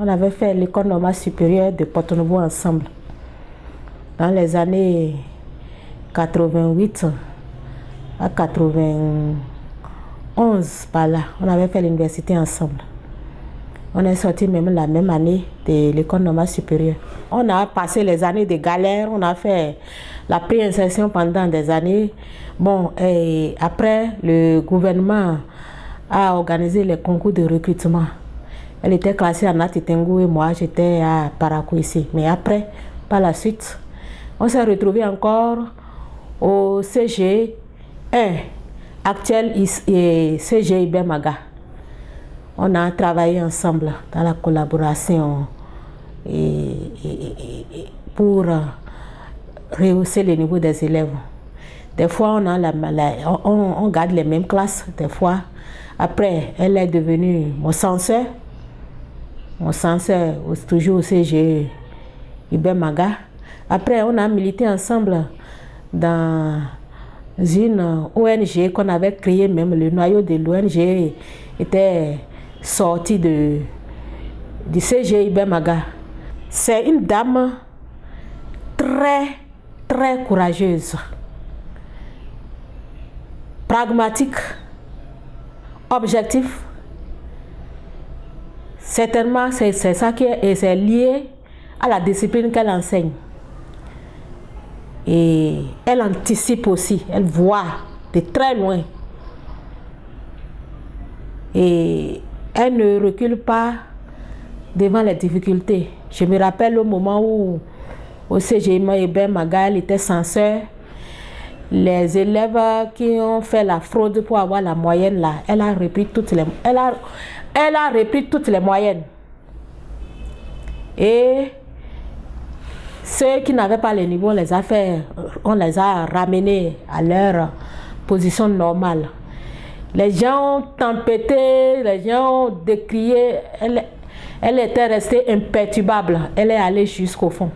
on avait fait l'école normale supérieure de Porto-Novo ensemble. Dans les années 88 à 91, par là, on avait fait l'université ensemble. On est sortis même la même année de l'école normale supérieure. On a passé les années de galère, on a fait la pré-insertion pendant des années. Bon, et après, le gouvernement a organisé les concours de recrutement. Elle était classée à Natitengu et moi j'étais à Parakou ici. Mais après, par la suite, on s'est retrouvés encore au CG 1, actuel CG Ibemaga. On a travaillé ensemble dans la collaboration pour rehausser le niveau des élèves. Des fois, on garde les mêmes classes, des fois. Après, elle est devenue mon censeur. Mon censeur, toujours au CG Ibemaga. Après, on a milité ensemble dans une ONG qu'on avait créée, même le noyau de l'ONG était sorti du CG Ibemaga. C'est une dame très, très courageuse, pragmatique, objectif. Certainement, c'est ça qui est lié à la discipline qu'elle enseigne. Et elle anticipe aussi, elle voit de très loin. Et elle ne recule pas devant les difficultés. Je me rappelle au moment où au CG Ibemaga, elle était censeur. Les élèves qui ont fait la fraude pour avoir la moyenne là, elle a repris toutes les moyennes. Et ceux qui n'avaient pas le niveau, on les a ramenés à leur position normale. Les gens ont tempêté, les gens ont décrié. Elle était restée imperturbable. Elle est allée jusqu'au fond.